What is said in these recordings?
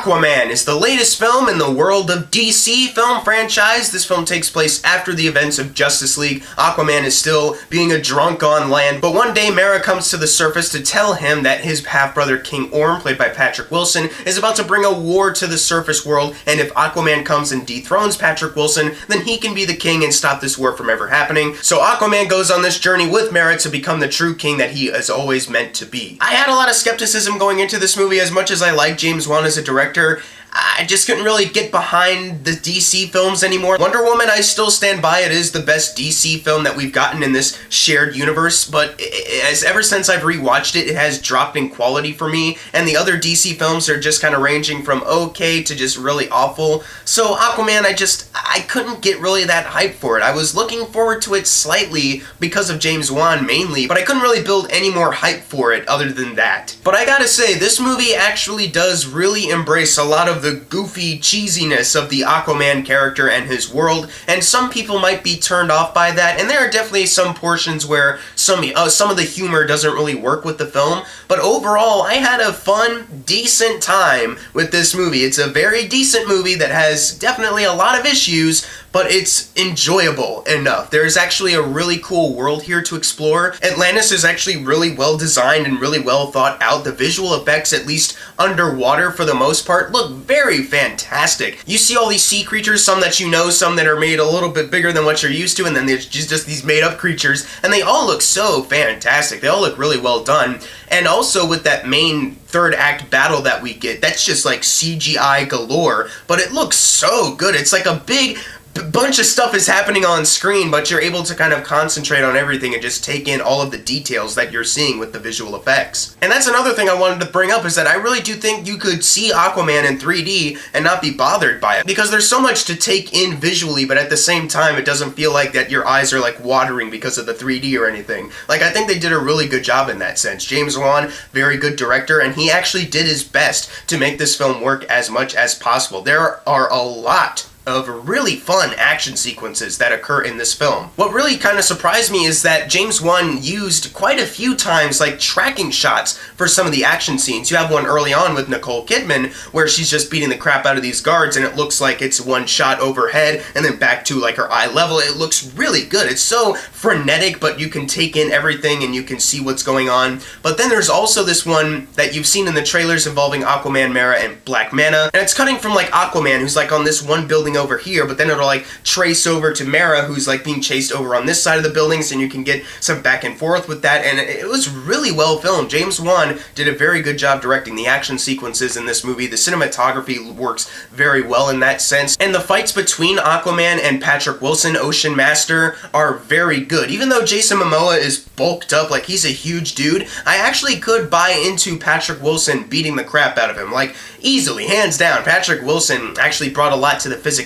Aquaman is the latest film in the world of DC film franchise. This film takes place after the events of Justice League. Aquaman is still being a drunk on land, but one day Mera comes to the surface to tell him that his half-brother King Orm, played by Patrick Wilson, is about to bring a war to the surface world, and if Aquaman comes and dethrones Patrick Wilson, then he can be the king and stop this war from ever happening. So Aquaman goes on this journey with Mera to become the true king that he is always meant to be. I had a lot of skepticism going into this movie. As much as I like James Wan as a director, I just couldn't really get behind the DC films anymore. Wonder Woman, I still stand by. It is the best DC film that we've gotten in this shared universe, but ever since I've rewatched it, it has dropped in quality for me, and the other DC films are just kind of ranging from okay to just really awful. So Aquaman, I couldn't get really that hype for it. I was looking forward to it slightly because of James Wan mainly, but I couldn't really build any more hype for it other than that. But I gotta say, this movie actually does really embrace a lot of the goofy cheesiness of the Aquaman character and his world, and some people might be turned off by that, and there are definitely some portions where some of the humor doesn't really work with the film, but overall I had a fun, decent time with this movie. It's a very decent movie that has definitely a lot of issues, but it's enjoyable enough. There's actually a really cool world here to explore. Atlantis is actually really well designed and really well thought out. The visual effects, at least underwater for the most part, look very fantastic. You see all these sea creatures, some that you know, some that are made a little bit bigger than what you're used to, and then there's just these made up creatures, and they all look so fantastic. They all look really well done. And also with that main third act battle that we get, that's just like CGI galore, but it looks so good. It's like a big bunch of stuff is happening on screen, but you're able to kind of concentrate on everything and just take in all of the details that you're seeing with the visual effects. And that's another thing I wanted to bring up, is that I really do think you could see Aquaman in 3D and not be bothered by it, because there's so much to take in visually, but at the same time it doesn't feel like that your eyes are like watering because of the 3D or anything. Like, I think they did a really good job in that sense. James Wan, very good director, and he actually did his best to make this film work as much as possible. There are a lot of really fun action sequences that occur in this film. What really kind of surprised me is that James Wan used quite a few times like tracking shots for some of the action scenes. You have one early on with Nicole Kidman where she's just beating the crap out of these guards, and it looks like it's one shot overhead and then back to like her eye level. It looks really good. It's so frenetic, but you can take in everything and you can see what's going on. But then there's also this one that you've seen in the trailers involving Aquaman, Mera, and Black Manta, and it's cutting from like Aquaman, who's like on this one building over here, but then it'll like trace over to Mera, who's like being chased over on this side of the buildings, and you can get some back and forth with that, and it was really well filmed. James Wan did a very good job directing the action sequences in this movie. The cinematography works very well in that sense, and the fights between Aquaman and Patrick Wilson, Ocean Master, are very good. Even though Jason Momoa is bulked up, like he's a huge dude, I actually could buy into Patrick Wilson beating the crap out of him, like easily, hands down. Patrick Wilson actually brought a lot to the physicality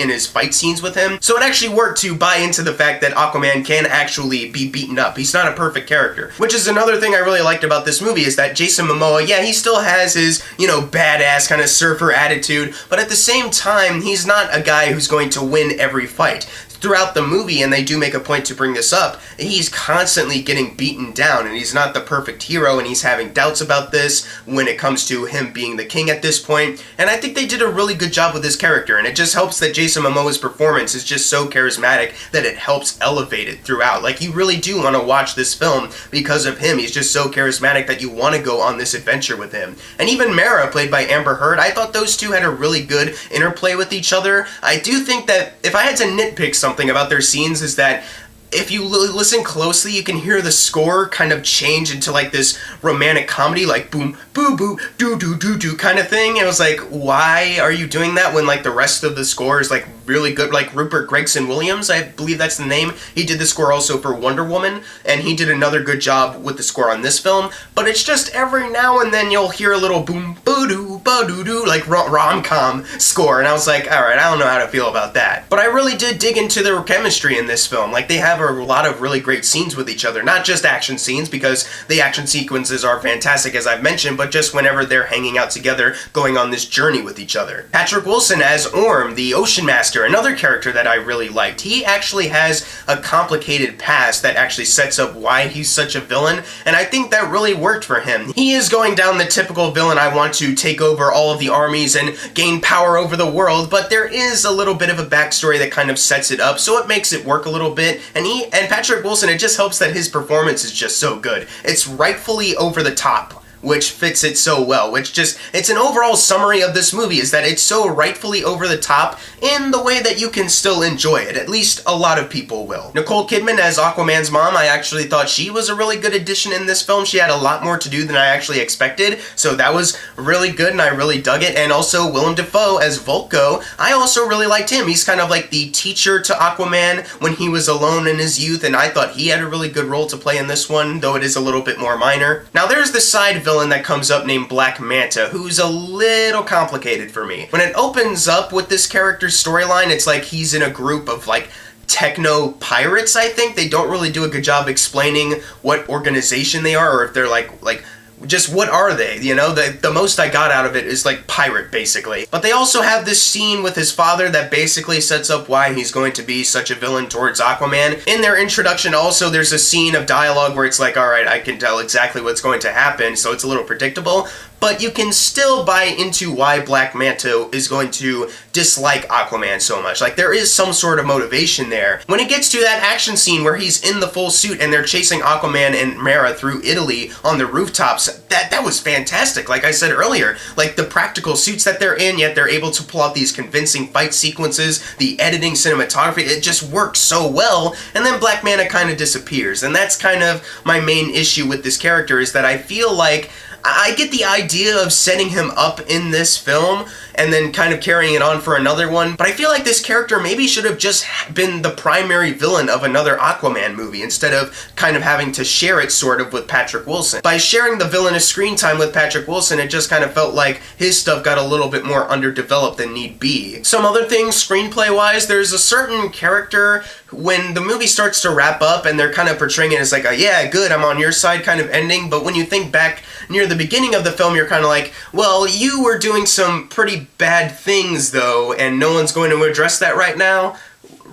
in his fight scenes with him, so it actually worked to buy into the fact that Aquaman can actually be beaten up. He's not a perfect character, which is another thing I really liked about this movie, is that Jason Momoa, yeah, he still has his, badass kind of surfer attitude, but at the same time, he's not a guy who's going to win every fight. Throughout the movie, and they do make a point to bring this up, he's constantly getting beaten down, and he's not the perfect hero, and he's having doubts about this when it comes to him being the king at this point, and I think they did a really good job with his character, and it just helps that Jason Momoa's performance is just so charismatic that it helps elevate it throughout. Like, you really do want to watch this film because of him. He's just so charismatic that you want to go on this adventure with him. And even Mera, played by Amber Heard, I thought those two had a really good interplay with each other. I do think that if I had to nitpick something about their scenes, is that if you listen closely, you can hear the score kind of change into like this romantic comedy, like boom, boo, boo, doo, doo, doo, doo kind of thing. And it was like, why are you doing that when like the rest of the score is like really good? Like Rupert Gregson-Williams, I believe that's the name. He did the score also for Wonder Woman, and he did another good job with the score on this film. But it's just every now and then you'll hear a little boom, boo, doo, ba, doo, doo, like rom-com score. And I was like, all right, I don't know how to feel about that. But I really did dig into their chemistry in this film. Like, they have have a lot of really great scenes with each other. Not just action scenes, because the action sequences are fantastic, as I've mentioned, but just whenever they're hanging out together, going on this journey with each other. Patrick Wilson as Orm, the Ocean Master, another character that I really liked. He actually has a complicated past that actually sets up why he's such a villain, and I think that really worked for him. He is going down the typical villain, I want to take over all of the armies and gain power over the world, but there is a little bit of a backstory that kind of sets it up, so it makes it work a little bit, and Patrick Wilson, it just helps that his performance is just so good. It's rightfully over the top, which fits it so well, it's an overall summary of this movie, is that it's so rightfully over the top in the way that you can still enjoy it. At least a lot of people will. Nicole Kidman as Aquaman's mom, I actually thought she was a really good addition in this film. She had a lot more to do than I actually expected, so that was really good and I really dug it. And also Willem Dafoe as Vulko, I also really liked him. He's kind of like the teacher to Aquaman when he was alone in his youth, and I thought he had a really good role to play in this one, though it is a little bit more minor. Now there's the side villain that comes up named Black Manta, who's a little complicated for me. When it opens up with this character's storyline, it's like he's in a group of like techno pirates, I think. They don't really do a good job explaining what organization they are, or if they're like just what are they, you know? The most I got out of it is like pirate, basically. But they also have this scene with his father that basically sets up why he's going to be such a villain towards Aquaman. In their introduction also, there's a scene of dialogue where it's like, alright, I can tell exactly what's going to happen, so it's a little predictable, but you can still buy into why Black Manta is going to dislike Aquaman so much. Like, there is some sort of motivation there. When it gets to that action scene where he's in the full suit and they're chasing Aquaman and Mera through Italy on the rooftops, that was fantastic. Like I said earlier, like the practical suits that they're in, yet they're able to pull out these convincing fight sequences, the editing, cinematography, it just works so well, and then Black Manta kind of disappears. And that's kind of my main issue with this character, is that I feel like I get the idea of setting him up in this film and then kind of carrying it on for another one, but I feel like this character maybe should have just been the primary villain of another Aquaman movie instead of kind of having to share it sort of with Patrick Wilson. By sharing the villainous screen time with Patrick Wilson, it just kind of felt like his stuff got a little bit more underdeveloped than need be. Some other things screenplay-wise, there's a certain character when the movie starts to wrap up and they're kind of portraying it as like a, yeah, good, I'm on your side kind of ending, but when you think back near the beginning of the film, you're kind of like, well, you were doing some pretty bad things though, and no one's going to address that right now.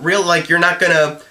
You're not gonna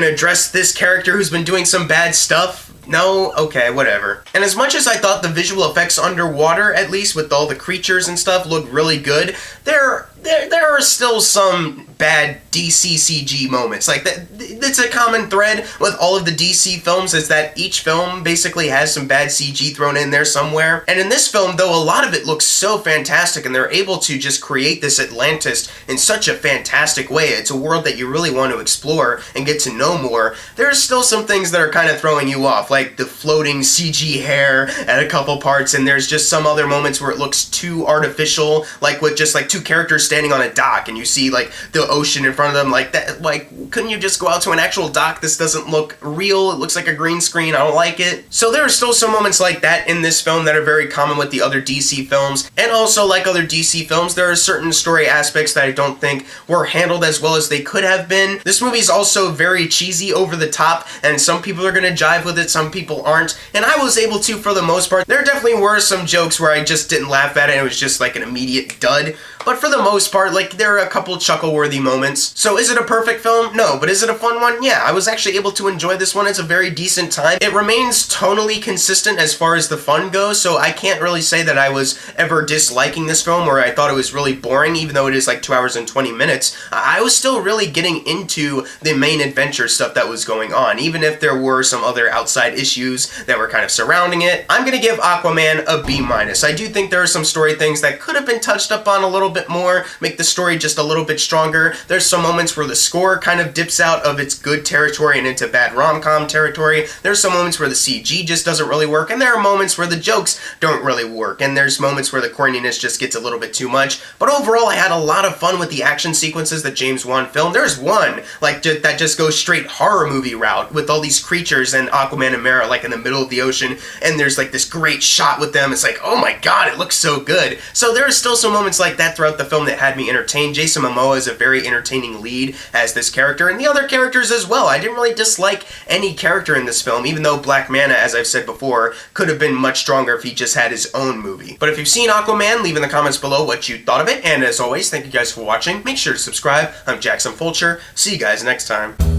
address this character who's been doing some bad stuff? No? Okay, whatever. And as much as I thought the visual effects underwater, at least with all the creatures and stuff, looked really good, there are still some bad DC CG moments. Like, that's a common thread with all of the DC films, is that each film basically has some bad CG thrown in there somewhere. And in this film, though, a lot of it looks so fantastic, and they're able to just create this Atlantis in such a fantastic way. It's a world that you really want to explore and get to know more. There's still some things that are kind of throwing you off, like the floating CG hair at a couple parts, and there's just some other moments where it looks too artificial, like with just like two characters standing on a dock and you see like the ocean in front of them, like that. Like, couldn't you just go out to an actual dock? This doesn't look real. It looks like a green screen. I don't like it. So there are still some moments like that in this film that are very common with the other DC films. And also, like other DC films, there are certain story aspects that I don't think were handled as well as they could have been. This movie is also very cheesy, over the top, and some people are gonna jive with it, some people aren't, and I was able to for the most part. There definitely were some jokes where I just didn't laugh at it, and it was just like an immediate dud. But for the most part, like, there are a couple chuckle-worthy moments. So is it a perfect film? No. But is it a fun one? Yeah, I was actually able to enjoy this one. It's a very decent time. It remains tonally consistent as far as the fun goes, so I can't really say that I was ever disliking this film or I thought it was really boring, even though it is like 2 hours and 20 minutes. I was still really getting into the main adventure stuff that was going on, even if there were some other outside issues that were kind of surrounding it. I'm gonna give Aquaman a B-. I do think there are some story things that could have been touched up on a little bit more, make the story just a little bit stronger. There's some moments where the score kind of dips out of its good territory and into bad rom-com territory. There's some moments where the CG just doesn't really work, and there are moments where the jokes don't really work, and there's moments where the corniness just gets a little bit too much. But overall, I had a lot of fun with the action sequences that James Wan filmed. There's one like that just goes straight horror movie route with all these creatures and Aquaman and Mera like in the middle of the ocean, and there's like this great shot with them. It's like, oh my god, it looks so good. So there are still some moments like that throughout the film that had me entertained. Jason Momoa is a very entertaining lead as this character, and the other characters as well. I didn't really dislike any character in this film, even though Black Manta, as I've said before, could have been much stronger if he just had his own movie. But if you've seen Aquaman, leave in the comments below what you thought of it, and as always, thank you guys for watching. Make sure to subscribe. I'm Jackson Fulcher. See you guys next time.